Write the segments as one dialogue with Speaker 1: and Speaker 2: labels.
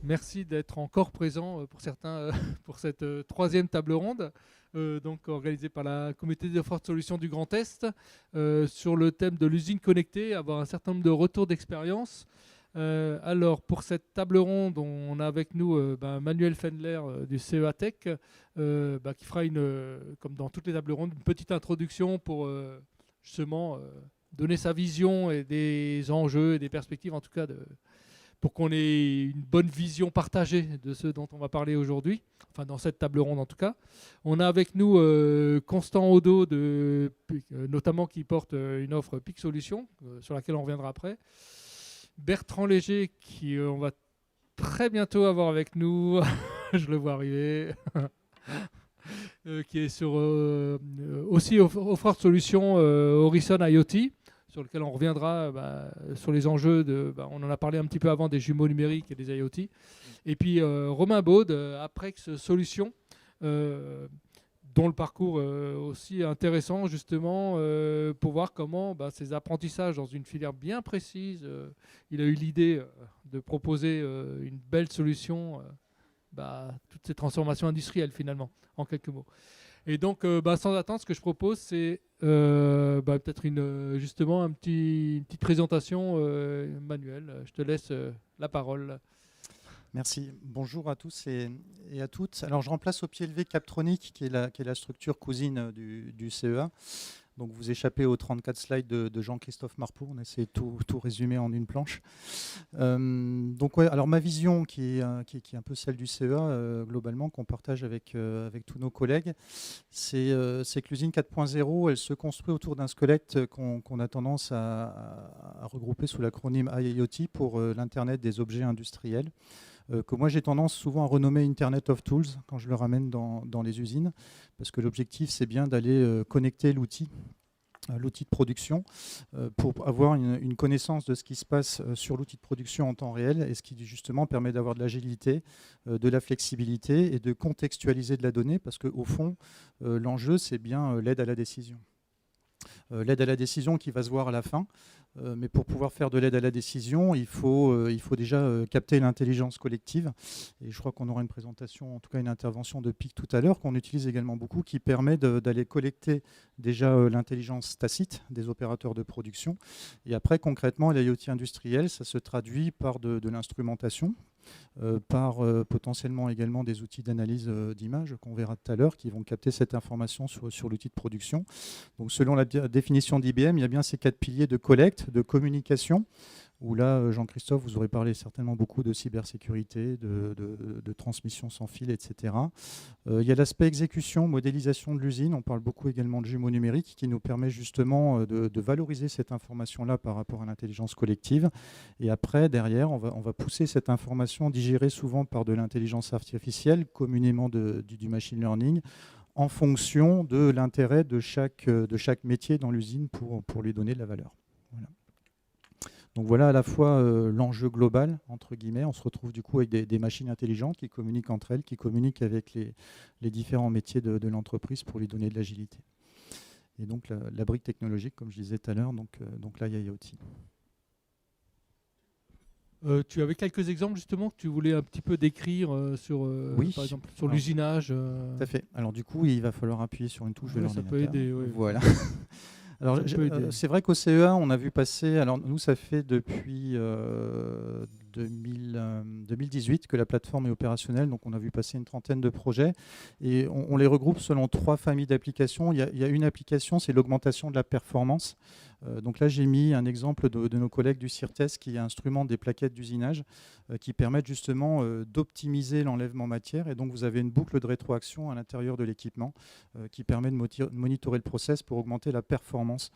Speaker 1: Merci d'être encore présent pour certains pour cette troisième table ronde, donc organisée par la communauté de fortes solutions du Grand Est, sur le thème de l'usine connectée, avoir un certain nombre de retours d'expérience. Alors, pour cette table ronde, on a avec nous Manuel Fendler du CEA Tech, qui fera, comme dans toutes les tables rondes, une petite introduction pour justement donner sa vision et des enjeux et des perspectives, en tout cas, pour qu'on ait une bonne vision partagée de ce dont on va parler aujourd'hui, enfin dans cette table ronde en tout cas. On a avec nous Constant Odo, notamment qui porte une offre PIC Solutions, sur laquelle on reviendra après. Bertrand Léger, qui on va très bientôt avoir avec nous, je le vois arriver, qui est sur aussi offre de solutions Horizon IoT, sur lequel on reviendra sur les enjeux on en a parlé un petit peu avant, des jumeaux numériques et des IoT. Et puis Romain Baud, Aprex Solutions, dont le parcours aussi intéressant justement pour voir comment ces apprentissages dans une filière bien précise, il a eu l'idée de proposer une belle solution, toutes ces transformations industrielles finalement, en quelques mots. Et donc, sans attendre, ce que je propose, c'est peut-être justement une petite présentation. Manuel, je te laisse la parole.
Speaker 2: Merci. Bonjour à tous et à toutes. Alors, je remplace au pied levé Captronic, qui est la structure cousine du CEA. Donc, vous échappez aux 34 slides de Jean-Christophe Marpeau. On essaie de tout résumer en une planche. Alors ma vision, qui est un peu celle du CEA, globalement, qu'on partage avec tous nos collègues, c'est que l'usine 4.0, elle se construit autour d'un squelette qu'on a tendance à regrouper sous l'acronyme IoT pour l'Internet des objets industriels, que moi j'ai tendance souvent à renommer Internet of Tools quand je le ramène dans les usines, parce que l'objectif c'est bien d'aller connecter l'outil de production pour avoir une connaissance de ce qui se passe sur l'outil de production en temps réel, et ce qui justement permet d'avoir de l'agilité, de la flexibilité et de contextualiser de la donnée, parce qu'au fond, l'enjeu c'est bien l'aide à la décision. L'aide à la décision qui va se voir à la fin. Mais pour pouvoir faire de l'aide à la décision, il faut déjà capter l'intelligence collective. Et je crois qu'on aura une présentation, en tout cas une intervention de PIC tout à l'heure, qu'on utilise également beaucoup, qui permet d'aller collecter déjà l'intelligence tacite des opérateurs de production. Et après, concrètement, l'IoT industriel, ça se traduit par de l'instrumentation, par potentiellement également des outils d'analyse d'images qu'on verra tout à l'heure, qui vont capter cette information sur l'outil de production. Donc selon la définition d'IBM, il y a bien ces 4 piliers de collecte, de communication, où là, Jean-Christophe, vous aurez parlé certainement beaucoup de cybersécurité, de transmission sans fil, etc. Il y a l'aspect exécution, modélisation de l'usine. On parle beaucoup également de jumeaux numériques, qui nous permet justement de valoriser cette information-là par rapport à l'intelligence collective. Et après, derrière, on va pousser cette information digérée souvent par de l'intelligence artificielle, communément du machine learning, en fonction de l'intérêt de chaque métier dans l'usine pour lui donner de la valeur. Voilà. Donc voilà à la fois l'enjeu global, entre guillemets. On se retrouve du coup avec des machines intelligentes qui communiquent entre elles, qui communiquent avec les différents métiers de l'entreprise pour lui donner de l'agilité. Et donc la brique technologique, comme je disais tout à l'heure, donc là, il y a IoT.
Speaker 1: Tu avais quelques exemples justement que tu voulais un petit peu décrire
Speaker 2: oui.
Speaker 1: Par exemple sur l'usinage.
Speaker 2: Tout à fait. Alors du coup, il va falloir appuyer sur une touche de l'ordinateur.
Speaker 1: Ça peut aider, oui.
Speaker 2: Voilà. Alors, c'est vrai qu'au CEA, on a vu passer, alors nous, ça fait depuis 2018 que la plateforme est opérationnelle, donc on a vu passer une trentaine de projets, et on les regroupe selon 3 familles d'applications. Il y a une application, c'est l'augmentation de la performance. Donc là, j'ai mis un exemple de nos collègues du CIRTES qui instrumentent des plaquettes d'usinage qui permettent justement d'optimiser l'enlèvement matière. Et donc, vous avez une boucle de rétroaction à l'intérieur de l'équipement qui permet de monitorer le process pour augmenter la performance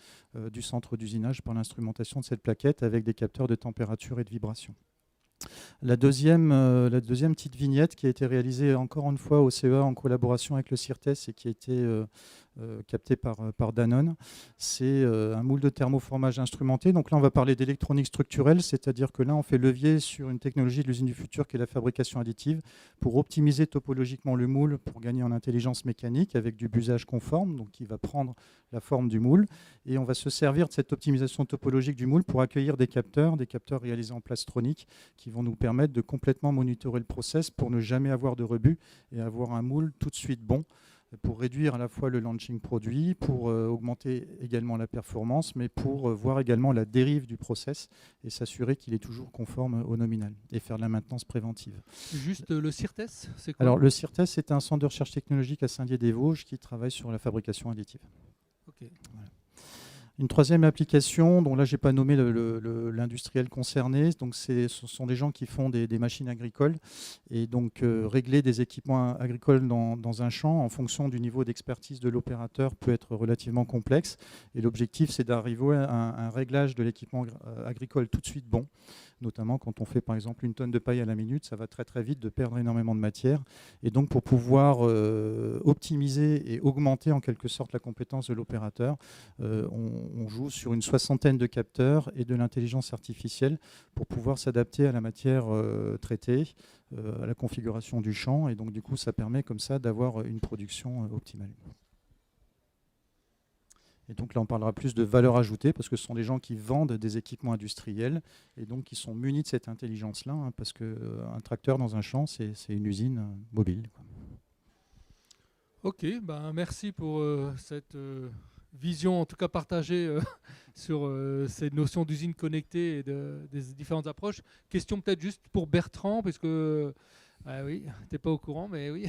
Speaker 2: du centre d'usinage par l'instrumentation de cette plaquette avec des capteurs de température et de vibration. La deuxième petite vignette qui a été réalisée encore une fois au CEA en collaboration avec le CIRTES et qui a été capté par Danone. C'est un moule de thermoformage instrumenté. Donc là, on va parler d'électronique structurelle, c'est-à-dire que là, on fait levier sur une technologie de l'usine du futur qui est la fabrication additive pour optimiser topologiquement le moule pour gagner en intelligence mécanique avec du busage conforme, donc qui va prendre la forme du moule. Et on va se servir de cette optimisation topologique du moule pour accueillir des capteurs réalisés en plastronique qui vont nous permettre de complètement monitorer le process pour ne jamais avoir de rebut et avoir un moule tout de suite bon, pour réduire à la fois le launching produit, pour augmenter également la performance, mais pour voir également la dérive du process et s'assurer qu'il est toujours conforme au nominal et faire de la maintenance préventive.
Speaker 1: Juste le CIRTES, c'est quoi?
Speaker 2: Alors le CIRTES, c'est un centre de recherche technologique à Saint-Dié-des-Vosges qui travaille sur la fabrication additive.
Speaker 1: Ok.
Speaker 2: Voilà. Une troisième application, dont là je n'ai pas nommé l'industriel concerné, donc ce sont des gens qui font des machines agricoles et donc régler des équipements agricoles dans un champ en fonction du niveau d'expertise de l'opérateur peut être relativement complexe et l'objectif c'est d'arriver à un réglage de l'équipement agricole tout de suite bon, notamment quand on fait par exemple 1 tonne de paille à la minute, ça va très très vite de perdre énormément de matière et donc pour pouvoir optimiser et augmenter en quelque sorte la compétence de l'opérateur, on joue sur une 60aine de capteurs et de l'intelligence artificielle pour pouvoir s'adapter à la matière traitée, à la configuration du champ. Et donc, du coup, ça permet comme ça d'avoir une production optimale. Et donc là, on parlera plus de valeur ajoutée parce que ce sont des gens qui vendent des équipements industriels et donc qui sont munis de cette intelligence-là, hein, parce qu'un tracteur dans un champ, c'est une usine mobile, quoi.
Speaker 1: Ok, ben merci pour cette vision, en tout cas partagée sur ces notions d'usine connectée et des différentes approches. Question peut-être juste pour Bertrand, parce que oui, t'es pas au courant, mais oui.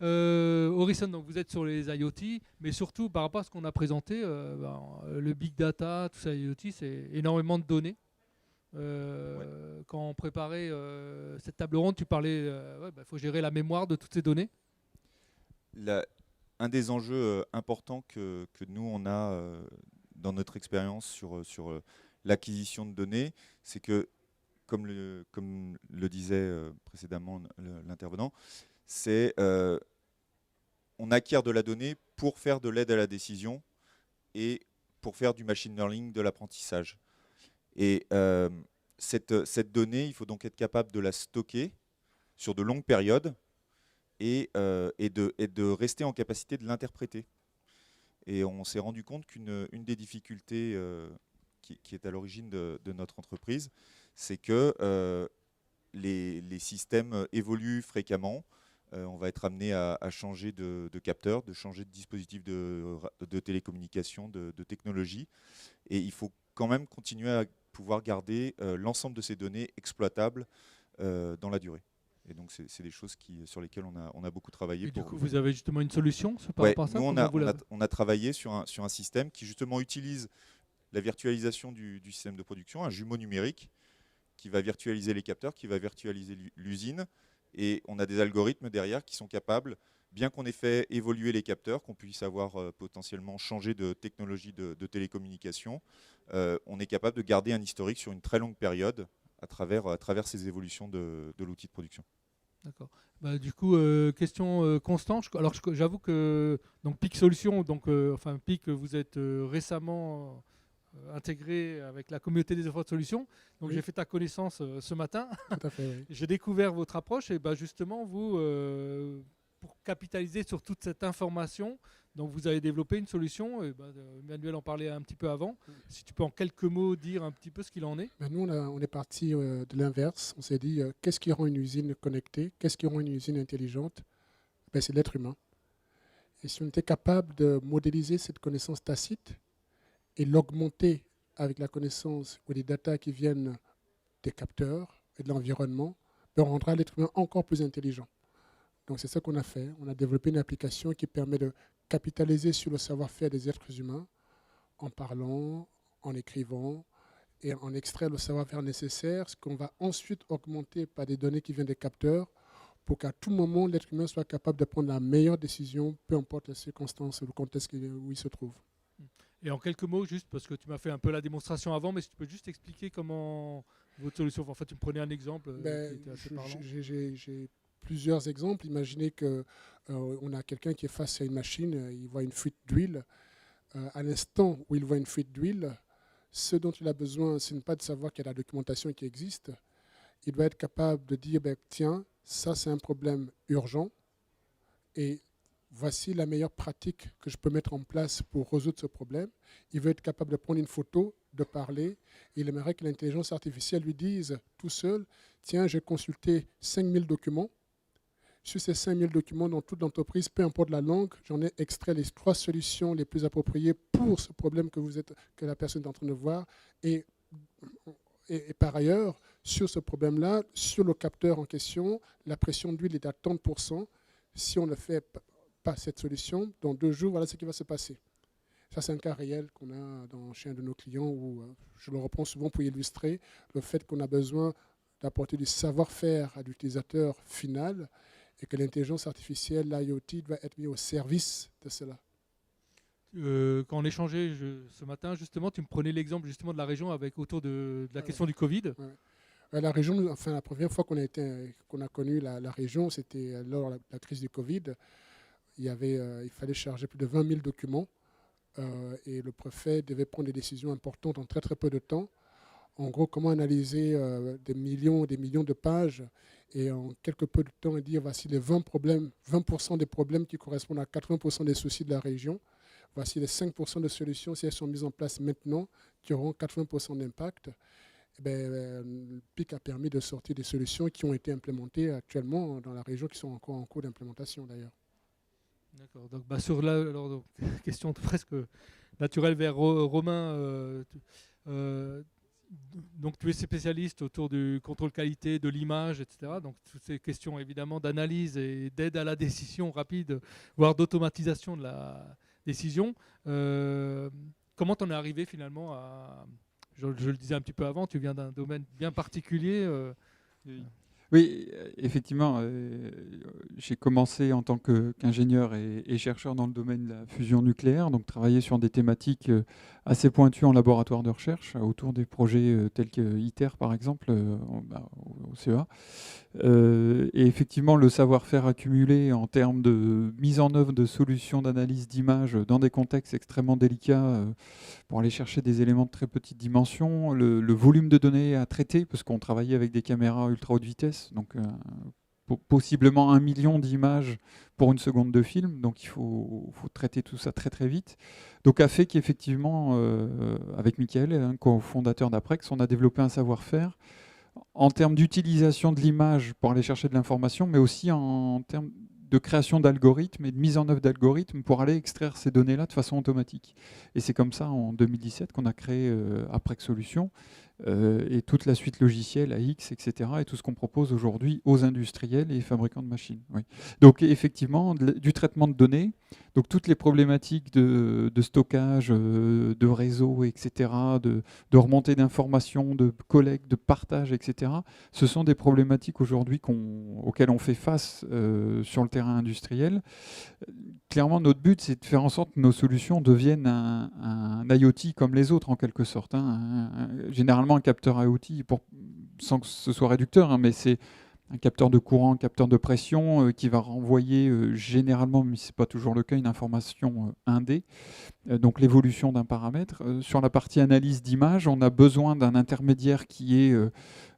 Speaker 1: Horizon, donc vous êtes sur les IoT, mais surtout par rapport à ce qu'on a présenté, le big data, tout ça, IoT, c'est énormément de données. Quand on préparait cette table ronde, tu parlais, faut gérer la mémoire de toutes ces données.
Speaker 3: Un des enjeux importants que nous, on a dans notre expérience sur l'acquisition de données, c'est que, comme le disait précédemment l'intervenant, c'est on acquiert de la donnée pour faire de l'aide à la décision et pour faire du machine learning, de l'apprentissage. Et cette donnée, il faut donc être capable de la stocker sur de longues périodes et de rester en capacité de l'interpréter. Et on s'est rendu compte qu'une des difficultés qui est à l'origine de notre entreprise, c'est que les systèmes évoluent fréquemment. On va être amené à changer de capteur, de changer de dispositif de télécommunication, de technologie. Et il faut quand même continuer à pouvoir garder l'ensemble de ces données exploitables dans la durée. Et donc, c'est des choses sur lesquelles on a beaucoup travaillé.
Speaker 1: Et du coup, vous avez justement une solution par rapport à ça?
Speaker 3: Nous, on a travaillé sur un système qui justement utilise la virtualisation du système de production, un jumeau numérique qui va virtualiser les capteurs, qui va virtualiser l'usine. Et on a des algorithmes derrière qui sont capables, bien qu'on ait fait évoluer les capteurs, qu'on puisse avoir potentiellement changé de technologie de télécommunication, on est capable de garder un historique sur une très longue période à travers ces évolutions de l'outil de production.
Speaker 1: D'accord. Du coup, question constante. Alors, j'avoue que donc PIC Solutions, PIC, vous êtes récemment intégré avec la communauté des offres de solutions. Donc, oui. J'ai fait ta connaissance ce matin.
Speaker 4: Tout à fait, oui.
Speaker 1: J'ai découvert votre approche et justement, vous, pour capitaliser sur toute cette information, donc vous avez développé une solution. Et Emmanuel en parlait un petit peu avant. Si tu peux en quelques mots dire un petit peu ce qu'il en est.
Speaker 4: Nous, on est parti de l'inverse. On s'est dit, qu'est-ce qui rend une usine connectée? Qu'est-ce qui rend une usine intelligente? C'est l'être humain. Et si on était capable de modéliser cette connaissance tacite et l'augmenter avec la connaissance ou les datas qui viennent des capteurs et de l'environnement, on rendra l'être humain encore plus intelligent. Donc c'est ça qu'on a fait. On a développé une application qui permet de capitaliser sur le savoir-faire des êtres humains en parlant, en écrivant et en extraire le savoir-faire nécessaire, ce qu'on va ensuite augmenter par des données qui viennent des capteurs pour qu'à tout moment, l'être humain soit capable de prendre la meilleure décision, peu importe les circonstances ou le contexte où il se trouve.
Speaker 1: Et en quelques mots, juste parce que tu m'as fait un peu la démonstration avant, mais si tu peux juste expliquer comment votre solution, en fait tu me prenais un exemple qui était assez parlant.
Speaker 4: J'ai plusieurs exemples. Imaginez qu'on a quelqu'un qui est face à une machine, il voit une fuite d'huile. À l'instant où il voit une fuite d'huile, ce dont il a besoin, ce n'est pas de savoir qu'il y a la documentation qui existe. Il doit être capable de dire, tiens, ça c'est un problème urgent et voici la meilleure pratique que je peux mettre en place pour résoudre ce problème. Il veut être capable de prendre une photo, de parler. Il aimerait que l'intelligence artificielle lui dise tout seul, tiens, j'ai consulté 5000 documents. Sur ces 5000 documents dans toute l'entreprise, peu importe la langue, j'en ai extrait les 3 solutions les plus appropriées pour ce problème que la personne est en train de voir. Et par ailleurs, sur ce problème-là, sur le capteur en question, la pression d'huile est à 30%. Si on ne fait pas cette solution, dans 2 jours, voilà ce qui va se passer. Ça, c'est un cas réel qu'on a chez un de nos clients où je le reprends souvent pour illustrer le fait qu'on a besoin d'apporter du savoir-faire à l'utilisateur final et que l'intelligence artificielle, l'IoT, doit être mise au service de cela.
Speaker 1: Quand on échangeait ce matin, justement, tu me prenais l'exemple justement de la région autour de la question du Covid.
Speaker 4: Ouais. La région, enfin, la première fois qu'on a connu la région, c'était lors de la crise du Covid. Il fallait charger plus de 20 000 documents et le préfet devait prendre des décisions importantes en très très peu de temps. En gros, comment analyser des millions de pages et en quelque peu de temps dire voici les 20% des problèmes qui correspondent à 80% des soucis de la région. Voici les 5% de solutions, si elles sont mises en place maintenant, qui auront 80% d'impact. Le PIC a permis de sortir des solutions qui ont été implémentées actuellement dans la région, qui sont encore en cours d'implémentation d'ailleurs.
Speaker 1: D'accord. Donc, sur là, alors, question presque naturelle vers Romain. Donc tu es spécialiste autour du contrôle qualité, de l'image, etc. Donc toutes ces questions évidemment d'analyse et d'aide à la décision rapide, voire d'automatisation de la décision. Comment t'en es arrivé finalement à... Je le disais un petit peu avant, tu viens d'un domaine bien particulier.
Speaker 5: Oui, effectivement, j'ai commencé en tant qu'ingénieur et chercheur dans le domaine de la fusion nucléaire, donc travailler sur des thématiques assez pointues en laboratoire de recherche autour des projets tels que ITER par exemple au CEA. Et effectivement, le savoir-faire accumulé en termes de mise en œuvre de solutions d'analyse d'images dans des contextes extrêmement délicats pour aller chercher des éléments de très petite dimension, le volume de données à traiter, parce qu'on travaillait avec des caméras ultra haute vitesse, donc possiblement 1 million d'images pour une seconde de film, donc il faut traiter tout ça très très vite. Donc a fait qu'effectivement, avec Michael, un cofondateur d'Aprex, on a développé un savoir-faire en termes d'utilisation de l'image pour aller chercher de l'information, mais aussi en termes de création d'algorithmes et de mise en œuvre d'algorithmes pour aller extraire ces données-là de façon automatique. Et c'est comme ça, en 2017, qu'on a créé Aprex Solutions et toute la suite logicielle, AX, etc. et tout ce qu'on propose aujourd'hui aux industriels et fabricants de machines. Oui. Donc effectivement, du traitement de données, donc toutes les problématiques de stockage, de réseau, etc., de remontée d'informations, de collecte, de partage, etc., ce sont des problématiques aujourd'hui auxquelles on fait face sur le terrain industriel. Clairement, notre but, c'est de faire en sorte que nos solutions deviennent un IoT comme les autres, en quelque sorte. Généralement, un capteur IoT, sans que ce soit réducteur, mais c'est un capteur de courant, un capteur de pression qui va renvoyer généralement, mais ce n'est pas toujours le cas, une information 1D, donc l'évolution d'un paramètre. Sur la partie analyse d'image, on a besoin d'un intermédiaire qui est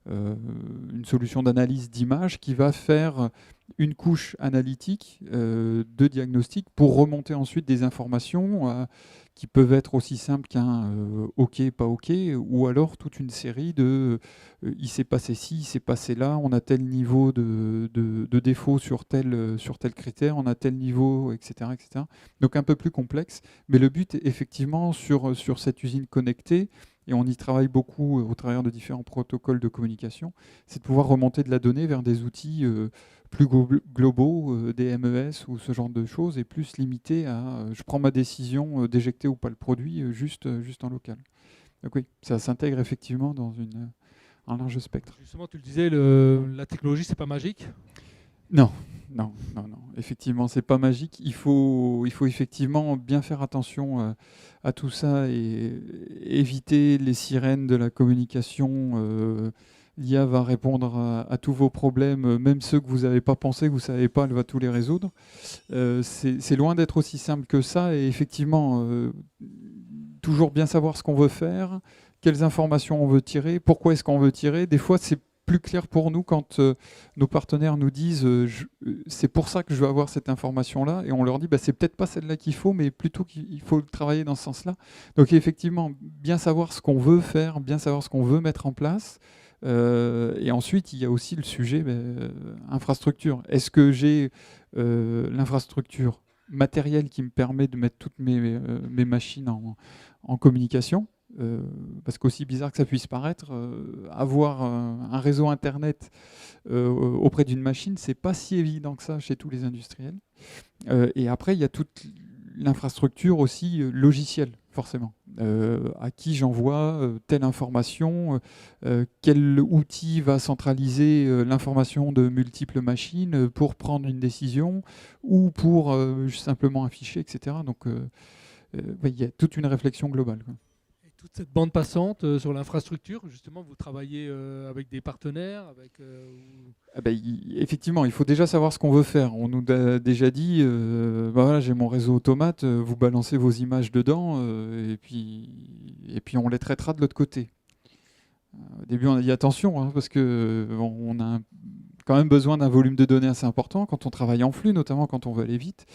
Speaker 5: une solution d'analyse d'image qui va faire une couche analytique de diagnostic pour remonter ensuite des informations qui peuvent être aussi simples qu'un OK, pas OK, ou alors toute une série de il s'est passé ci, il s'est passé là, on a tel niveau de défaut sur tel critère, on a tel niveau, etc., etc. Donc un peu plus complexe, mais le but effectivement sur cette usine connectée, et on y travaille beaucoup au travers de différents protocoles de communication, c'est de pouvoir remonter de la donnée vers des outils plus globaux, des MES ou ce genre de choses, et plus limités à je prends ma décision d'éjecter ou pas le produit juste en local. Donc oui, ça s'intègre effectivement dans un large spectre.
Speaker 1: Justement, tu le disais, la technologie, c'est pas magique.
Speaker 5: Non. Effectivement, c'est pas magique. Il faut effectivement bien faire attention à tout ça et éviter les sirènes de la communication L'IA va répondre à tous vos problèmes, même ceux que vous n'avez pas pensé, que vous ne savez pas, elle va tous les résoudre. C'est loin d'être aussi simple que ça. Et effectivement, toujours bien savoir ce qu'on veut faire, quelles informations on veut tirer, pourquoi est-ce qu'on veut tirer. Des fois, c'est plus clair pour nous quand nos partenaires nous disent c'est pour ça que je veux avoir cette information-là, et on leur dit c'est peut-être pas celle-là qu'il faut, mais plutôt qu'il faut travailler dans ce sens-là. Donc effectivement, bien savoir ce qu'on veut faire, bien savoir ce qu'on veut mettre en place. Et ensuite, il y a aussi le sujet infrastructure. Est-ce que j'ai l'infrastructure matérielle qui me permet de mettre toutes mes machines en communication? Parce qu'aussi bizarre que ça puisse paraître, avoir un réseau Internet auprès d'une machine, c'est pas si évident que ça chez tous les industriels. Et après, il y a toute l'infrastructure aussi logicielle, forcément. À qui j'envoie telle information, quel outil va centraliser l'information de multiples machines pour prendre une décision ou pour simplement afficher, etc. Donc, il y a toute une réflexion globale, quoi.
Speaker 1: Toute cette bande passante sur l'infrastructure, justement, vous travaillez avec des partenaires
Speaker 5: Effectivement, il faut déjà savoir ce qu'on veut faire. On nous a déjà dit, voilà, j'ai mon réseau automate, vous balancez vos images dedans, et puis on les traitera de l'autre côté. Au début, on a dit attention, parce qu'on a quand même besoin d'un volume de données assez important quand on travaille en flux, notamment quand on veut aller vite.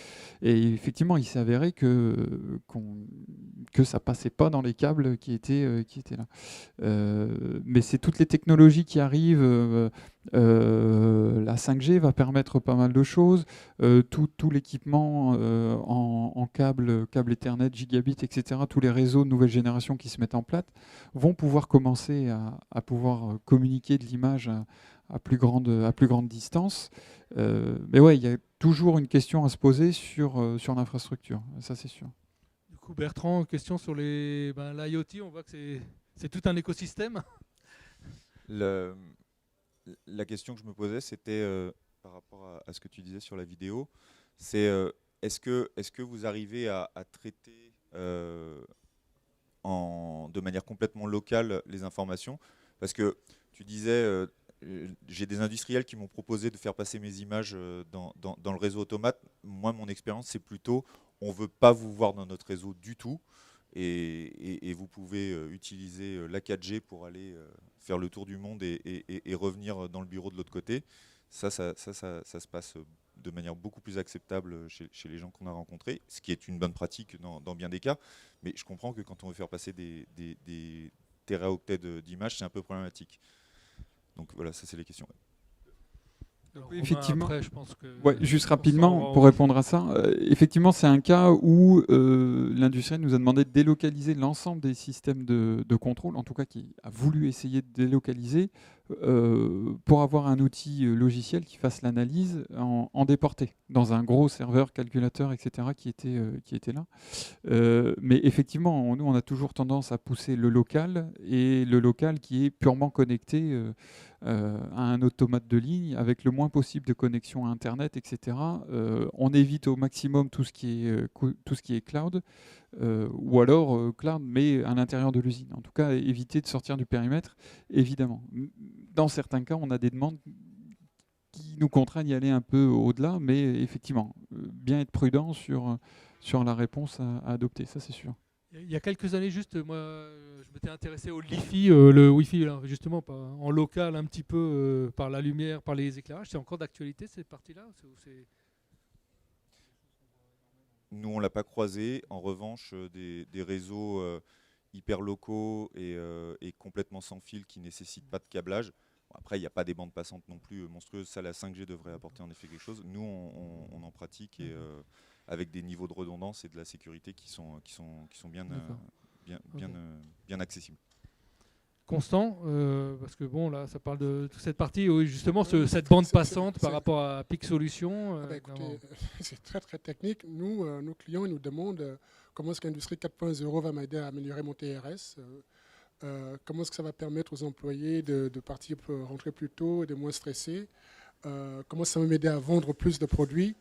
Speaker 5: Et effectivement, il s'est avéré que ça passait pas dans les câbles qui étaient là. Mais c'est toutes les technologies qui arrivent. La 5G va permettre pas mal de choses. Tout l'équipement en câble Ethernet, gigabit, etc., tous les réseaux de nouvelle génération qui se mettent en place vont pouvoir commencer à pouvoir communiquer de l'image à plus grande distance. Mais ouais, il y a toujours une question à se poser sur l'infrastructure, ça c'est sûr.
Speaker 1: Du coup, Bertrand, question sur l'IoT, on voit que c'est tout un écosystème.
Speaker 3: La question que je me posais, c'était par rapport à ce que tu disais sur la vidéo, c'est est-ce que vous arrivez à traiter de manière complètement locale les informations? Parce que tu disais, j'ai des industriels qui m'ont proposé de faire passer mes images dans le réseau automate. Moi, mon expérience, c'est plutôt, on ne veut pas vous voir dans notre réseau du tout. Et vous pouvez utiliser la 4G pour aller faire le tour du monde et revenir dans le bureau de l'autre côté. Ça se passe de manière beaucoup plus acceptable chez les gens qu'on a rencontrés, ce qui est une bonne pratique dans bien des cas. Mais je comprends que quand on veut faire passer des téraoctets d'images, c'est un peu problématique. Donc voilà, ça c'est les questions.
Speaker 1: Alors,
Speaker 5: effectivement.
Speaker 1: après, je pense que
Speaker 5: juste rapidement, pour répondre à ça, effectivement, c'est un cas où l'industrie nous a demandé de délocaliser l'ensemble des systèmes de contrôle, en tout cas qui a voulu essayer de délocaliser, pour avoir un outil logiciel qui fasse l'analyse en déporté, dans un gros serveur, calculateur, etc., qui était là. Mais effectivement, nous, on a toujours tendance à pousser le local, et le local qui est purement connecté à un automate de ligne, avec le moins possible de connexion à Internet, etc. On évite au maximum tout ce qui est cloud, ou alors cloud, mais à l'intérieur de l'usine. En tout cas, éviter de sortir du périmètre, évidemment. Dans certains cas, on a des demandes qui nous contraignent à aller un peu au-delà, mais effectivement, bien être prudent sur la réponse à adopter, ça c'est sûr.
Speaker 1: Il y a quelques années, juste, moi, je m'étais intéressé au Li-Fi, le Wi-Fi, là, justement, en local, un petit peu, par la lumière, par les éclairages. C'est encore d'actualité, cette partie-là?
Speaker 3: Nous, on ne l'a pas croisé. En revanche, des réseaux hyper locaux et complètement sans fil qui ne nécessitent pas de câblage. Bon, après, il n'y a pas des bandes passantes non plus monstrueuses. Ça, la 5G devrait apporter en effet quelque chose. Nous, on en pratique et avec des niveaux de redondance et de la sécurité qui sont bien accessibles.
Speaker 1: Constant, parce que bon, là, ça parle de toute cette partie, oui, justement, cette bande passante par rapport à PIC Solutions.
Speaker 4: Écoutez, c'est très très technique. Nous, nos clients, ils nous demandent comment est-ce qu'Industrie 4.0 va m'aider à améliorer mon TRS. Comment est-ce que ça va permettre aux employés de partir rentrer plus tôt et de moins stresser. Comment ça va m'aider à vendre plus de produits.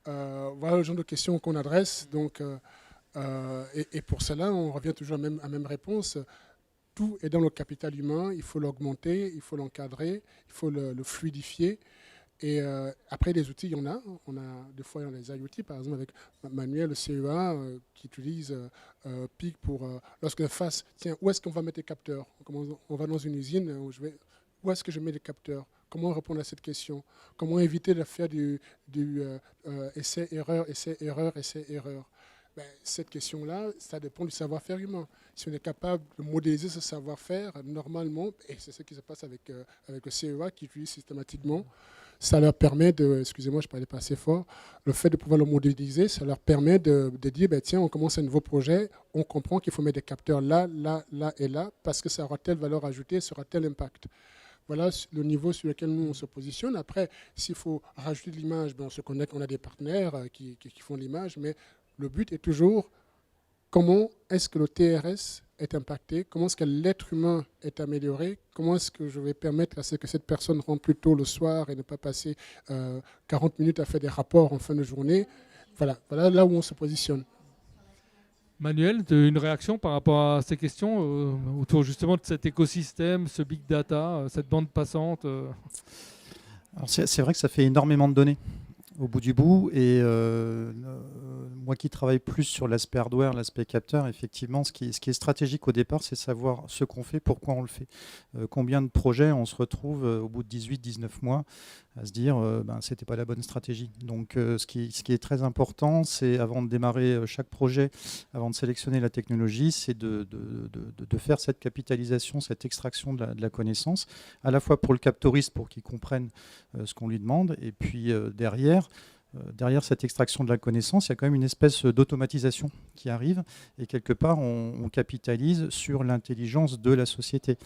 Speaker 4: Voilà le genre de questions qu'on adresse. Donc, et pour cela, on revient toujours à la même réponse. tout est dans le capital humain, il faut l'augmenter, il faut l'encadrer, il faut le fluidifier. Et après, les outils, il y en a. On a des fois, il y a les IoT, par exemple, avec Manuel, le CEA, qui utilise PIC pour, lorsqu'on fasse, tiens, où est-ce qu'on va mettre les capteurs? On va dans une usine, où est-ce que je mets les capteurs? Comment répondre à cette question? Comment éviter de faire du essai-erreur, essai-erreur, essai-erreur? Ben, cette question-là, ça dépend du savoir-faire humain. Si on est capable de modéliser ce savoir-faire, normalement, et c'est ce qui se passe avec le CEA qui utilise systématiquement, ça leur permet de, excusez-moi, je ne parlais pas assez fort, le fait de pouvoir le modéliser, ça leur permet de dire, ben, tiens, on commence un nouveau projet, on comprend qu'il faut mettre des capteurs là, là, là et là, parce que ça aura telle valeur ajoutée, ça aura tel impact. Voilà le niveau sur lequel nous on se positionne. Après, s'il faut rajouter de l'image, ben, on se connecte, on a des partenaires qui font l'image, mais le but est toujours comment est-ce que le TRS est impacté, comment est-ce que l'être humain est amélioré, comment est-ce que je vais permettre à ce que cette personne rentre plus tôt le soir et ne pas passer 40 minutes à faire des rapports en fin de journée. Voilà là où on se positionne.
Speaker 1: Manuel, une réaction par rapport à ces questions autour justement de cet écosystème, ce big data, cette bande passante
Speaker 2: Alors c'est vrai que ça fait énormément de données au bout du bout, et moi qui travaille plus sur l'aspect hardware, l'aspect capteur, effectivement, ce qui est stratégique au départ, c'est savoir ce qu'on fait, pourquoi on le fait. Combien de projets on se retrouve au bout de 18-19 mois à se dire c'était pas la bonne stratégie. Donc ce qui est très important, c'est avant de démarrer chaque projet, avant de sélectionner la technologie, c'est de faire cette capitalisation, cette extraction de la connaissance, à la fois pour le captoriste, pour qu'il comprenne ce qu'on lui demande, et puis derrière cette extraction de la connaissance, il y a quand même une espèce d'automatisation qui arrive, et quelque part on capitalise sur l'intelligence de la société.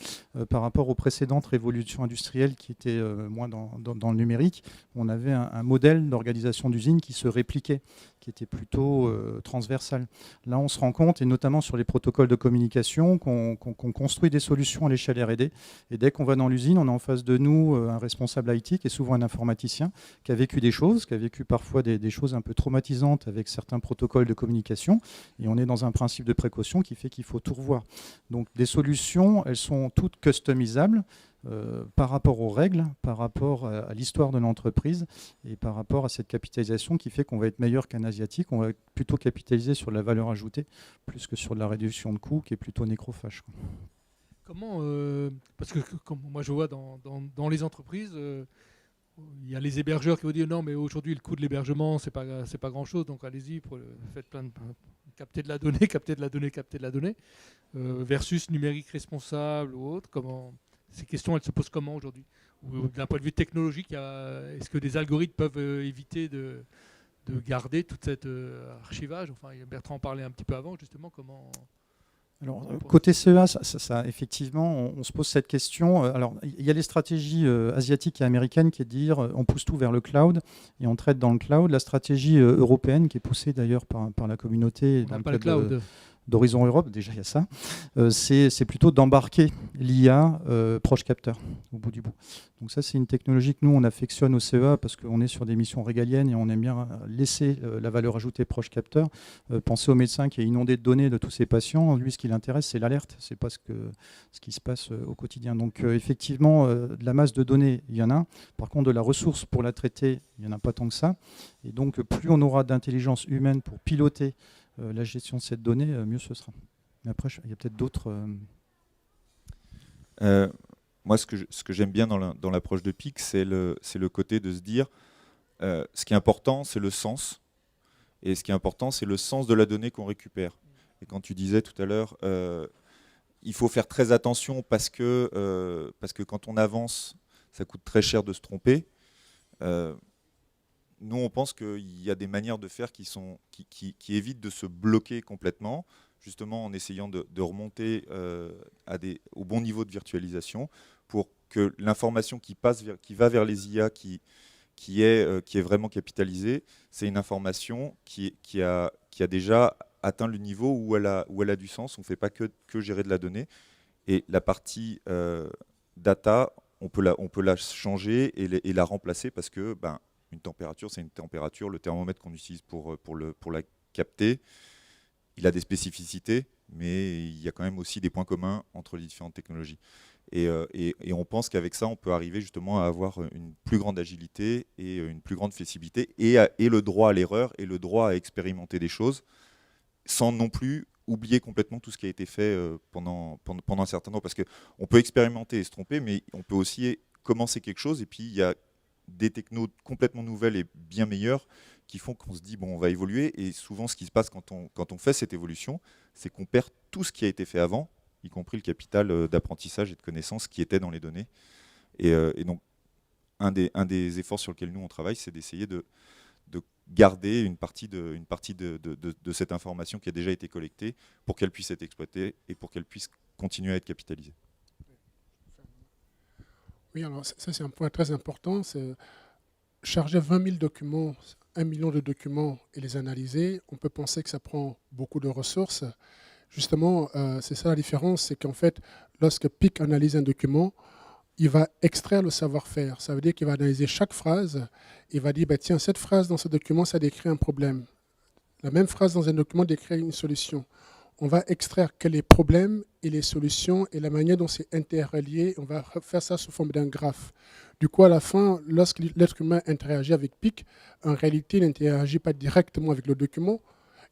Speaker 2: Par rapport aux précédentes révolutions industrielles qui étaient moins dans le numérique, on avait un modèle d'organisation d'usine qui se répliquait, qui était plutôt transversal. Là on se rend compte, et notamment sur les protocoles de communication, qu'on construit des solutions à l'échelle R&D, et dès qu'on va dans l'usine, on a en face de nous un responsable IT, qui est souvent un informaticien, qui a vécu des choses, qui a vécu parfois des choses un peu traumatisantes avec certains protocoles de communication, et on est dans un principe de précaution qui fait qu'il faut tout revoir. Donc des solutions, elles sont toutes customisables par rapport aux règles, par rapport à l'histoire de l'entreprise, et par rapport à cette capitalisation qui fait qu'on va être meilleur qu'un asiatique, on va plutôt capitaliser sur la valeur ajoutée plus que sur la réduction de coûts qui est plutôt nécrophage.
Speaker 1: Comment, parce que comme moi je vois dans les entreprises, il y a les hébergeurs qui vont dire non mais aujourd'hui le coût de l'hébergement c'est pas grand chose, donc allez-y, faites plein de capter de la donnée, capter de la donnée, capter de la donnée, versus numérique responsable ou autre. Comment ces questions elles se posent comment aujourd'hui? Ou d'un point de vue technologique, est-ce que des algorithmes peuvent éviter de garder tout cet archivage? Enfin, Bertrand en parlait un petit peu avant justement comment.
Speaker 2: Alors, côté CEA, effectivement, on se pose cette question. Alors, il y a les stratégies asiatiques et américaines qui est de dire on pousse tout vers le cloud et on traite dans le cloud. La stratégie européenne, qui est poussée d'ailleurs par la communauté
Speaker 1: On n'a pas le cloud.
Speaker 2: d'Horizon Europe, déjà il y a ça, c'est plutôt d'embarquer l'IA proche capteur au bout du bout. Donc ça c'est une technologie que nous on affectionne au CEA parce qu'on est sur des missions régaliennes et on aime bien laisser la valeur ajoutée proche capteur. Pensez au médecin qui est inondé de données de tous ses patients, lui ce qui l'intéresse c'est l'alerte, c'est pas ce qui se passe au quotidien. Donc effectivement de la masse de données il y en a, par contre de la ressource pour la traiter il n'y en a pas tant que ça, et donc plus on aura d'intelligence humaine pour piloter la gestion de cette donnée, mieux ce sera. Mais après, il y a peut-être d'autres...
Speaker 3: Moi, ce que j'aime bien dans l'approche de PIC, c'est le côté de se dire, ce qui est important, c'est le sens. Et ce qui est important, c'est le sens de la donnée qu'on récupère. Et quand tu disais tout à l'heure, il faut faire très attention parce que quand on avance, ça coûte très cher de se tromper. Nous, on pense qu'il y a des manières de faire qui évitent de se bloquer complètement, justement en essayant de remonter au bon niveau de virtualisation pour que l'information qui va vers les IA, qui est vraiment capitalisée, c'est une information qui a déjà atteint le niveau où elle a du sens. On ne fait pas que gérer de la donnée. Et la partie data, on peut la changer et la remplacer parce que une température, c'est une température. Le thermomètre qu'on utilise pour la capter, il a des spécificités. mais il y a quand même aussi des points communs entre les différentes technologies. Et on pense qu'avec ça, on peut arriver justement à avoir une plus grande agilité et une plus grande flexibilité et le droit à l'erreur et le droit à expérimenter des choses sans non plus oublier complètement tout ce qui a été fait pendant un certain temps. Parce qu'on peut expérimenter et se tromper, mais on peut aussi commencer quelque chose et puis il y a des technos complètement nouvelles et bien meilleures qui font qu'on se dit, bon, on va évoluer. Et souvent, ce qui se passe quand on fait cette évolution, c'est qu'on perd tout ce qui a été fait avant, y compris le capital d'apprentissage et de connaissances qui était dans les données. Et donc, un des efforts sur lesquels nous, on travaille, c'est d'essayer de garder une partie de cette information qui a déjà été collectée pour qu'elle puisse être exploitée et pour qu'elle puisse continuer à être capitalisée.
Speaker 4: Oui, alors ça c'est un point très important. C'est charger 20 000 documents, 1 million de documents et les analyser. On peut penser que ça prend beaucoup de ressources. Justement, c'est ça la différence, c'est qu'en fait, lorsque PIC analyse un document, il va extraire le savoir-faire. Ça veut dire qu'il va analyser chaque phrase. Il va dire, bah, tiens, cette phrase dans ce document, ça décrit un problème. La même phrase dans un document décrit une solution. On va extraire quels sont les problèmes et les solutions et la manière dont c'est interrelié. On va faire ça sous forme d'un graphe. Du coup, à la fin, lorsque l'être humain interagit avec PIC, en réalité, il n'interagit pas directement avec le document.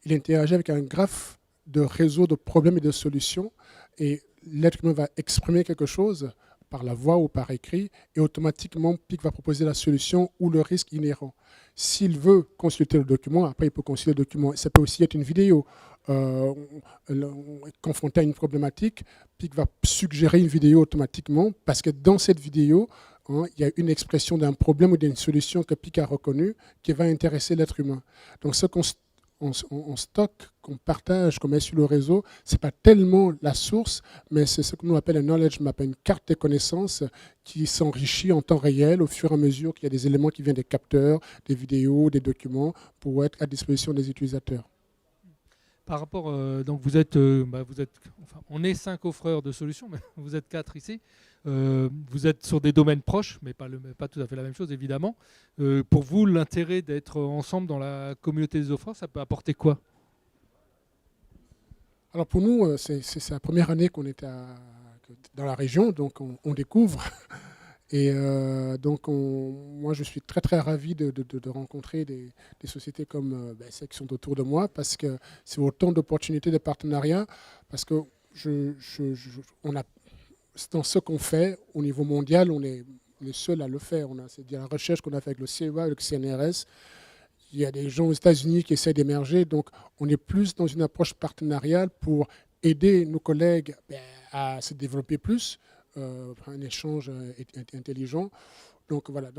Speaker 4: Il interagit avec un graphe de réseau de problèmes et de solutions. Et l'être humain va exprimer quelque chose par la voix ou par écrit, et automatiquement, PIC va proposer la solution ou le risque inhérent. S'il veut consulter le document, après il peut consulter le document. Ça peut aussi être une vidéo. Confronté à une problématique, PIC va suggérer une vidéo automatiquement, parce que dans cette vidéo, il y a une expression d'un problème ou d'une solution que PIC a reconnue qui va intéresser l'être humain. Donc ce qu'on stocke, qu'on partage, qu'on met sur le réseau, ce n'est pas tellement la source, mais c'est ce que nous appelle un knowledge map, une carte de connaissances qui s'enrichit en temps réel au fur et à mesure qu'il y a des éléments qui viennent des capteurs, des vidéos, des documents, pour être à disposition des utilisateurs.
Speaker 1: Par rapport, donc enfin, on est 5 offreurs de solutions, mais vous êtes 4 ici. Vous êtes sur des domaines proches, mais pas tout à fait la même chose, évidemment. Pour vous, l'intérêt d'être ensemble dans la communauté des offreurs, ça peut apporter quoi?
Speaker 4: Alors pour nous, c'est la première année qu'on est dans la région, donc on découvre. Et donc, moi, je suis très, très ravi de rencontrer des sociétés comme celles qui sont autour de moi, parce que c'est autant d'opportunités de partenariat, parce que dans ce qu'on fait, au niveau mondial, on est les seuls à le faire. C'est-à-dire la recherche qu'on a fait avec le CEA, avec le CNRS. Il y a des gens aux États-Unis qui essaient d'émerger, donc on est plus dans une approche partenariale pour aider nos collègues à se développer plus, un échange intelligent. Donc voilà,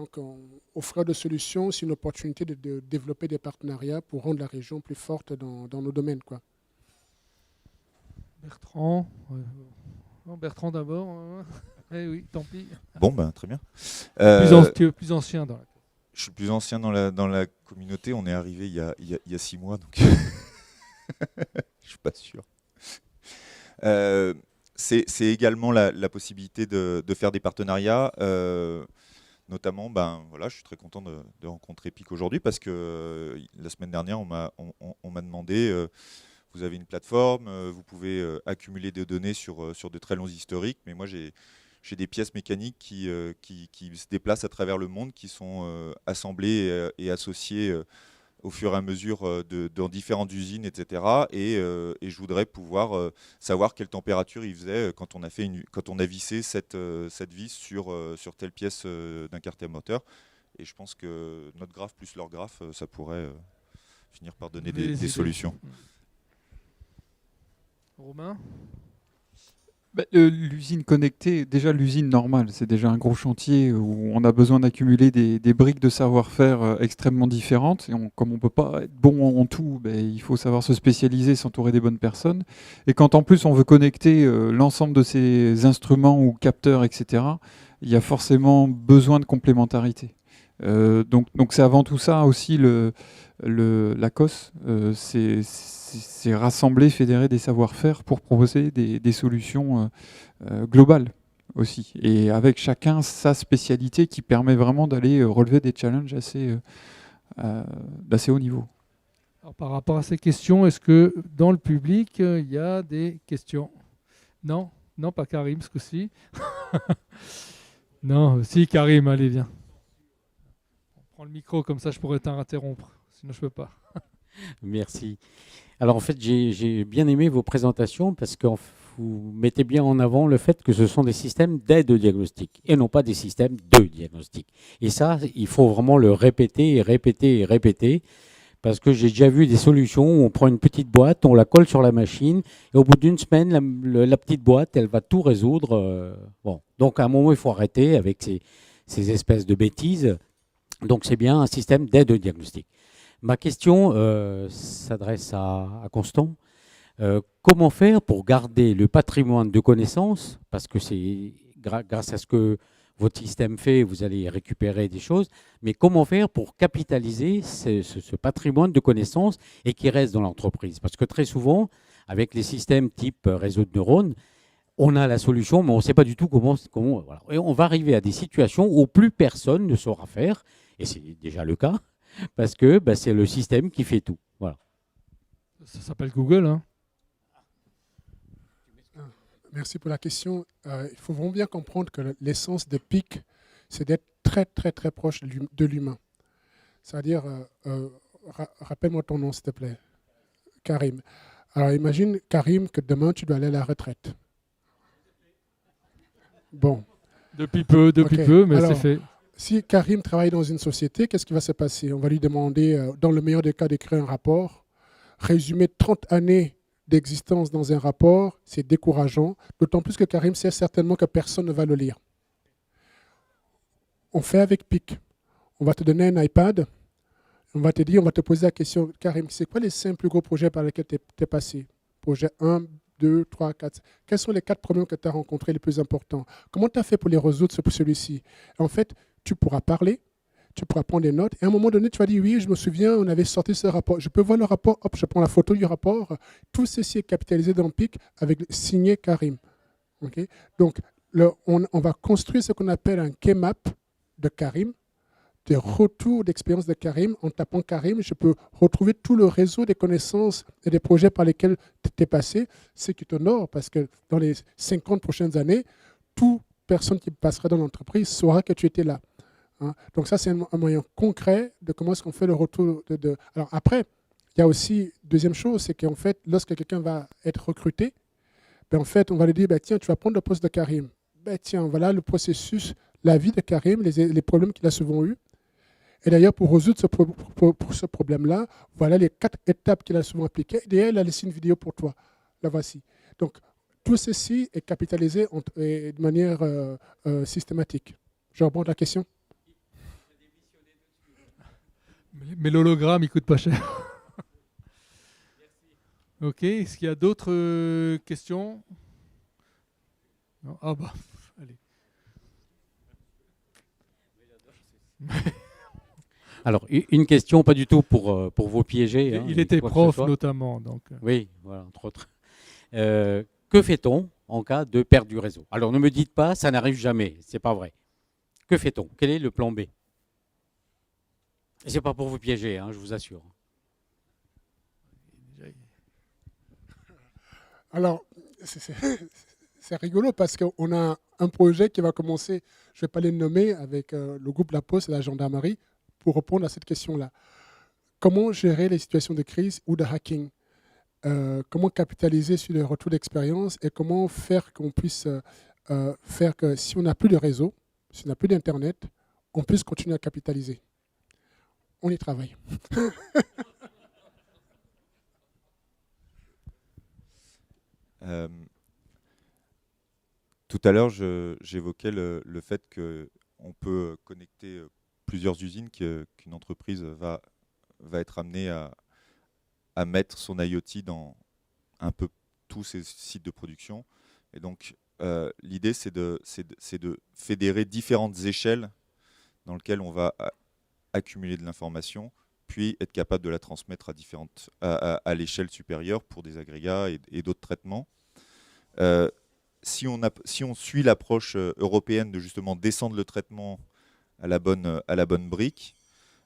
Speaker 4: offrir de solutions, c'est une opportunité de développer des partenariats pour rendre la région plus forte dans nos domaines, quoi.
Speaker 1: Bertrand, non, Bertrand d'abord. Eh oui, tant pis.
Speaker 3: Bon, ben très bien.
Speaker 1: Tu es plus ancien dans la...
Speaker 3: Je suis plus ancien dans la communauté. On est arrivé il y a 6 mois, donc je suis pas sûr. C'est également la possibilité de faire des partenariats, notamment, voilà, je suis très content de rencontrer PIC aujourd'hui parce que la semaine dernière, on m'a demandé, vous avez une plateforme, vous pouvez accumuler des données sur de très longs historiques, mais moi j'ai des pièces mécaniques qui se déplacent à travers le monde, qui sont assemblées et associées au fur et à mesure dans différentes usines, etc. Et je voudrais pouvoir savoir quelle température il faisait quand on a vissé cette vis sur telle pièce d'un carter moteur. Et je pense que notre graphe plus leur graphe, ça pourrait finir par donner des solutions.
Speaker 1: Romain ?
Speaker 5: L'usine connectée, déjà l'usine normale, c'est déjà un gros chantier où on a besoin d'accumuler des briques de savoir-faire extrêmement différentes. Et comme on ne peut pas être bon en tout, il faut savoir se spécialiser, s'entourer des bonnes personnes. Et quand en plus on veut connecter l'ensemble de ces instruments ou capteurs, etc., il y a forcément besoin de complémentarité. Donc c'est avant tout ça aussi la COS, c'est rassembler, fédérer des savoir-faire pour proposer des solutions globales aussi. Et avec chacun sa spécialité qui permet vraiment d'aller relever des challenges d'assez haut niveau.
Speaker 1: Alors, par rapport à ces questions, est-ce que dans le public, il y a des questions? Non? Non, pas Karim ce coup-ci. Non, si Karim, allez, viens. On prend le micro, comme ça je pourrais t'interrompre. Sinon je peux pas.
Speaker 6: Merci. Alors en fait, j'ai bien aimé vos présentations parce que vous mettez bien en avant le fait que ce sont des systèmes d'aide au diagnostic et non pas des systèmes de diagnostic. Et ça, il faut vraiment le répéter et répéter et répéter parce que j'ai déjà vu des solutions où on prend une petite boîte, on la colle sur la machine et au bout d'une semaine, la petite boîte, elle va tout résoudre. Bon. Donc à un moment, il faut arrêter avec ces espèces de bêtises. Donc c'est bien un système d'aide au diagnostic. Ma question s'adresse à Constant. Comment faire pour garder le patrimoine de connaissances? Parce que c'est grâce à ce que votre système fait, vous allez récupérer des choses. Mais comment faire pour capitaliser ce patrimoine de connaissances et qui reste dans l'entreprise? Parce que très souvent, avec les systèmes type réseau de neurones, on a la solution, mais on ne sait pas du tout comment voilà. Et on va arriver à des situations où plus personne ne saura faire, et c'est déjà le cas, parce que c'est le système qui fait tout. Voilà.
Speaker 1: Ça s'appelle Google, hein.
Speaker 4: Merci pour la question. Il faut vraiment bien comprendre que l'essence de PIC, c'est d'être très, très, très proche de l'humain. C'est-à-dire, rappelle-moi ton nom, s'il te plaît. Karim. Alors, imagine, Karim, que demain, tu dois aller à la retraite. Bon.
Speaker 1: Depuis peu, mais
Speaker 4: alors,
Speaker 1: c'est fait.
Speaker 4: Si Karim travaille dans une société, qu'est-ce qui va se passer? On va lui demander, dans le meilleur des cas, d'écrire un rapport, résumer 30 années d'existence dans un rapport, c'est décourageant, d'autant plus que Karim sait certainement que personne ne va le lire. On fait avec PIC. On va te donner un iPad, on va te poser la question, Karim, c'est quoi les 5 plus gros projets par lesquels tu es passé? Projet 1, 2, 3, 4. Quels sont les 4 problèmes que tu as rencontrés les plus importants? Comment tu as fait pour les résoudre pour celui-ci? En fait, tu pourras parler, tu pourras prendre des notes, et à un moment donné, tu vas dire, oui, je me souviens, on avait sorti ce rapport. Je peux voir le rapport, hop, je prends la photo du rapport. Tout ceci est capitalisé dans PIC avec signé Karim. Okay? Donc, on va construire ce qu'on appelle un K-map de Karim, des retours d'expérience de Karim. En tapant Karim, je peux retrouver tout le réseau des connaissances et des projets par lesquels tu es passé, ce qui t'honore, parce que dans les 50 prochaines années, toute personne qui passera dans l'entreprise saura que tu étais là. Hein. Donc ça, c'est un moyen concret de comment est-ce qu'on fait le retour. Alors après, il y a aussi, deuxième chose, c'est qu'en fait, lorsque quelqu'un va être recruté, en fait, on va lui dire, tiens, tu vas prendre le poste de Karim. Tiens, voilà le processus, la vie de Karim, les problèmes qu'il a souvent eus. Et d'ailleurs, pour résoudre ce problème-là, voilà les 4 étapes qu'il a souvent appliquées. Et d'ailleurs, il a laissé une vidéo pour toi. La voici. Donc, tout ceci est capitalisé de manière systématique. Je reprends la question.
Speaker 1: Mais l'hologramme, il coûte pas cher. Ok, est-ce qu'il y a d'autres questions? Non. Ah bah, allez.
Speaker 6: Alors, une question, pas du tout pour vous piéger.
Speaker 1: Il était prof notamment. Donc.
Speaker 6: Oui, voilà, entre autres. Que fait-on en cas de perte du réseau? Alors, ne me dites pas, ça n'arrive jamais, c'est pas vrai. Que fait-on? Quel est le plan B? C'est pas pour vous piéger, je vous assure.
Speaker 4: Alors, c'est rigolo parce qu'on a un projet qui va commencer, je ne vais pas les nommer, avec le groupe La Poste et la gendarmerie pour répondre à cette question-là. Comment gérer les situations de crise ou de hacking? Comment capitaliser sur les retours d'expérience et comment faire qu'on puisse faire que si on n'a plus de réseau, si on n'a plus d'Internet, on puisse continuer à capitaliser. On y travaille.
Speaker 3: Tout à l'heure, j'évoquais le fait qu'on peut connecter plusieurs usines, qu'une entreprise va être amenée à mettre son IoT dans un peu tous ses sites de production. Et donc, l'idée, c'est de fédérer différentes échelles dans lesquelles on va accumuler de l'information, puis être capable de la transmettre à l'échelle supérieure pour des agrégats et d'autres traitements. Si on suit l'approche européenne de justement descendre le traitement à la bonne brique,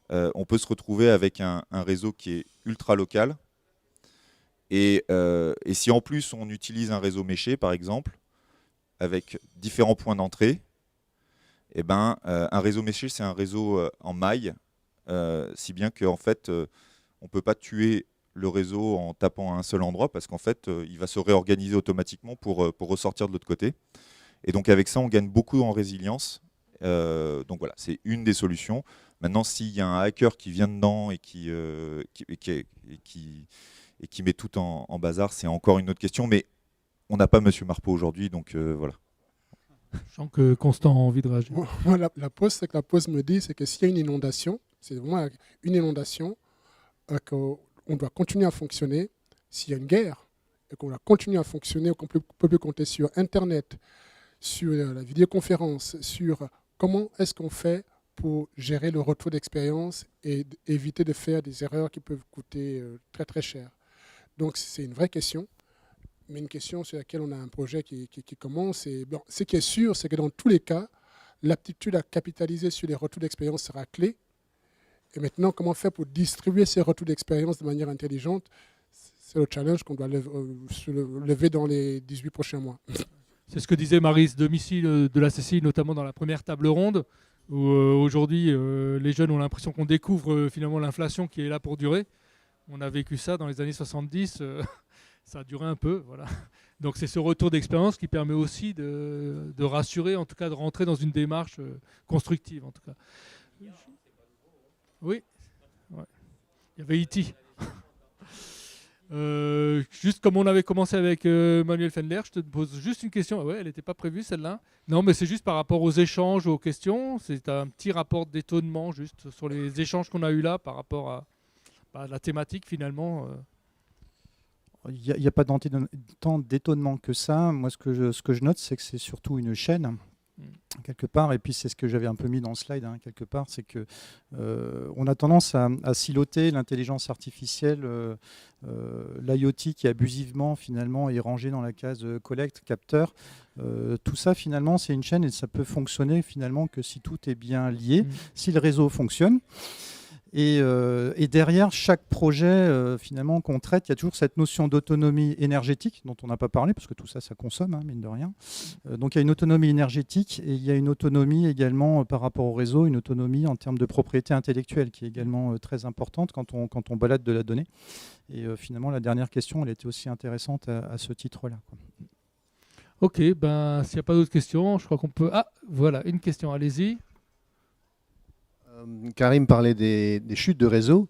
Speaker 3: on peut se retrouver avec un réseau qui est ultra local. Et si en plus on utilise un réseau méché, par exemple, avec différents points d'entrée, eh ben, un réseau méché, c'est un réseau en maille, si bien qu'en fait, on ne peut pas tuer le réseau en tapant à un seul endroit, parce qu'en fait, il va se réorganiser automatiquement pour ressortir de l'autre côté. Et donc avec ça, on gagne beaucoup en résilience. Donc voilà, c'est une des solutions. Maintenant, s'il y a un hacker qui vient dedans et qui met tout en bazar, c'est encore une autre question. Mais on n'a pas Monsieur Marpeau aujourd'hui, donc voilà.
Speaker 1: Je sens que Constant a envie de réagir.
Speaker 4: Moi, la pause, c'est que la pause me dit, c'est que s'il y a une inondation, c'est vraiment une inondation, qu'on doit continuer à fonctionner. S'il y a une guerre, et qu'on doit continuer à fonctionner, qu'on peut plus compter sur Internet, sur la vidéoconférence, sur comment est-ce qu'on fait pour gérer le retour d'expérience et éviter de faire des erreurs qui peuvent coûter très très cher. Donc c'est une vraie question, mais une question sur laquelle on a un projet qui commence. Et bon, ce qui est sûr, c'est que dans tous les cas, l'aptitude à capitaliser sur les retours d'expérience sera clé. Et maintenant, comment faire pour distribuer ces retours d'expérience de manière intelligente? C'est le challenge qu'on doit lever dans les 18 prochains mois.
Speaker 1: C'est ce que disait Maryse Domicile de la CCI, notamment dans la première table ronde, où aujourd'hui, les jeunes ont l'impression qu'on découvre finalement l'inflation qui est là pour durer. On a vécu ça dans les années 70, ça a duré un peu. Voilà. Donc c'est ce retour d'expérience qui permet aussi de rassurer, en tout cas de rentrer dans une démarche constructive. En tout cas. Oui, ouais. Il y avait E.T. Juste comme on avait commencé avec Manuel Fendler, je te pose juste une question. Ouais, elle n'était pas prévue celle-là. Non, mais c'est juste par rapport aux échanges, aux questions. C'est un petit rapport d'étonnement juste sur les échanges qu'on a eu là par rapport à la thématique finalement.
Speaker 2: Il n'y a pas tant d'étonnement que ça. Moi, ce que je note, c'est que c'est surtout une chaîne, quelque part, et puis c'est ce que j'avais un peu mis dans le slide, hein, quelque part, c'est que on a tendance à siloter l'intelligence artificielle, l'IoT qui abusivement finalement est rangé dans la case collecte, capteur. Tout ça finalement c'est une chaîne et ça peut fonctionner finalement que si tout est bien lié, si le réseau fonctionne. Et derrière chaque projet finalement qu'on traite, il y a toujours cette notion d'autonomie énergétique dont on n'a pas parlé, parce que tout ça, ça consomme, hein, mine de rien. Donc il y a une autonomie énergétique et il y a une autonomie également par rapport au réseau, une autonomie en termes de propriété intellectuelle qui est également très importante quand on balade de la donnée. Et finalement, la dernière question, elle était aussi intéressante à ce titre-là, quoi.
Speaker 1: Ok, ben, s'il n'y a pas d'autres questions, je crois qu'on peut... Ah, voilà, une question, allez-y.
Speaker 7: Karim parlait des chutes de réseau.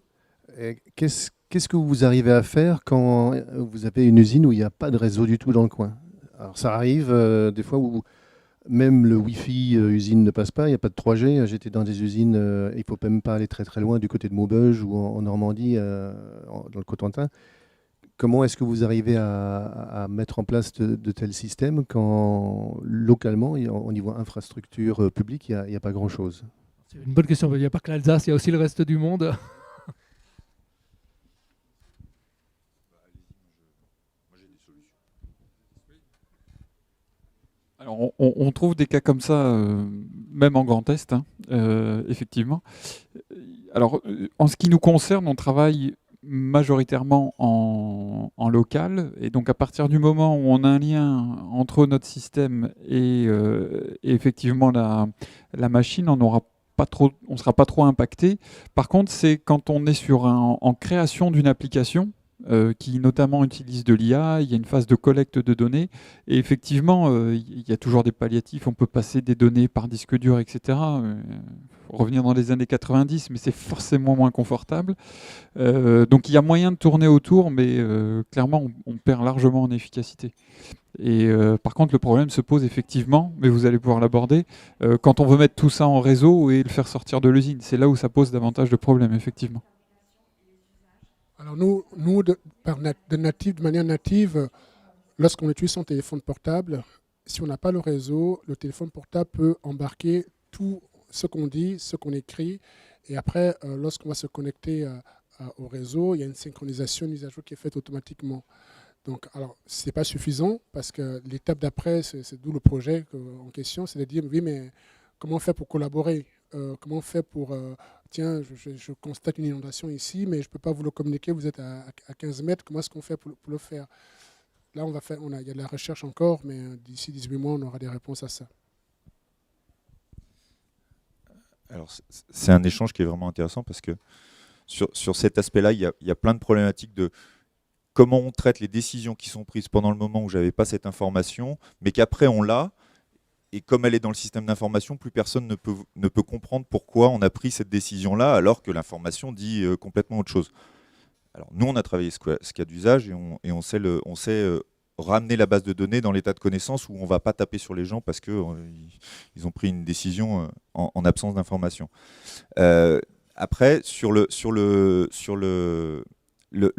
Speaker 7: Qu'est-ce que vous arrivez à faire quand vous avez une usine où il n'y a pas de réseau du tout dans le coin? Alors ça arrive des fois où même le Wi-Fi usine ne passe pas, il n'y a pas de 3G. J'étais dans des usines, il ne faut même pas aller très très loin du côté de Maubeuge ou en Normandie, dans le Cotentin. Comment est-ce que vous arrivez à mettre en place de tels systèmes quand localement, au niveau infrastructure publique, il n'y a pas grand-chose?
Speaker 1: C'est une bonne question. Il n'y a pas que l'Alsace, il y a aussi le reste du monde.
Speaker 5: Alors, on trouve des cas comme ça, même en Grand Est, hein, effectivement. Alors, en ce qui nous concerne, on travaille majoritairement en local. Et donc, à partir du moment où on a un lien entre notre système et effectivement la machine, on ne sera pas trop impacté. Par contre, c'est quand on est en création d'une application, qui notamment utilise de l'IA, il y a une phase de collecte de données, et effectivement, il y a toujours des palliatifs, on peut passer des données par disque dur, etc. Revenir dans les années 90, mais c'est forcément moins confortable. Donc il y a moyen de tourner autour, mais clairement, on perd largement en efficacité. Et par contre, le problème se pose effectivement, mais vous allez pouvoir l'aborder, quand on veut mettre tout ça en réseau et le faire sortir de l'usine. C'est là où ça pose davantage de problèmes, effectivement.
Speaker 4: Alors nous de manière native, lorsqu'on utilise son téléphone portable, si on n'a pas le réseau, le téléphone portable peut embarquer tout ce qu'on dit, ce qu'on écrit. Et après, lorsqu'on va se connecter au réseau, il y a une synchronisation, une mise à jour qui est faite automatiquement. Donc, alors, ce n'est pas suffisant parce que l'étape d'après, c'est d'où le projet en question, c'est de dire, oui, mais comment faire pour collaborer? Comment faire pour tiens, je constate une inondation ici, mais je ne peux pas vous le communiquer, vous êtes à 15 mètres, comment est-ce qu'on fait pour le faire? Là, il y a de la recherche encore, mais d'ici 18 mois, on aura des réponses à ça.
Speaker 3: Alors, c'est un échange qui est vraiment intéressant parce que sur cet aspect-là, il y a plein de problématiques de comment on traite les décisions qui sont prises pendant le moment où je n'avais pas cette information, mais qu'après on l'a, et comme elle est dans le système d'information, plus personne ne peut comprendre pourquoi on a pris cette décision-là alors que l'information dit complètement autre chose. Alors nous, on a travaillé ce cas d'usage et on sait ramener la base de données dans l'état de connaissance où on ne va pas taper sur les gens parce qu'ils ont pris une décision en absence d'information. Après, sur le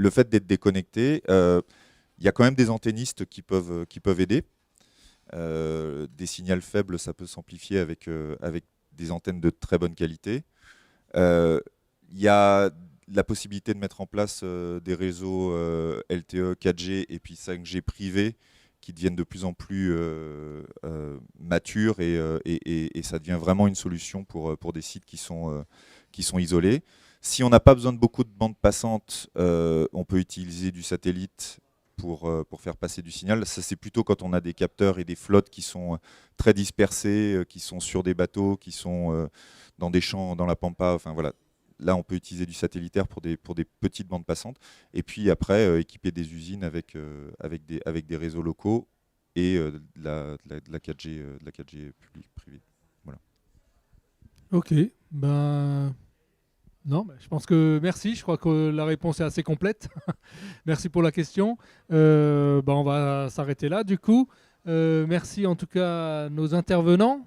Speaker 3: fait d'être déconnecté, il y a quand même des antennistes qui peuvent aider. Des signaux faibles, ça peut s'amplifier avec des antennes de très bonne qualité. Il y a la possibilité de mettre en place des réseaux LTE, 4G et puis 5G privés qui deviennent de plus en plus matures et ça devient vraiment une solution pour des sites qui sont isolés. Si on n'a pas besoin de beaucoup de bandes passantes, on peut utiliser du satellite pour faire passer du signal. Ça, c'est plutôt quand on a des capteurs et des flottes qui sont très dispersées, qui sont sur des bateaux, qui sont dans des champs, dans la pampa. Enfin, voilà. Là, on peut utiliser du satellitaire pour des petites bandes passantes. Et puis après, équiper des usines avec des réseaux locaux et de la 4G, privée. Voilà.
Speaker 1: Ok. Ben... Non, je pense que merci. Je crois que la réponse est assez complète. Merci pour la question. On va s'arrêter là du coup. Merci en tout cas à nos intervenants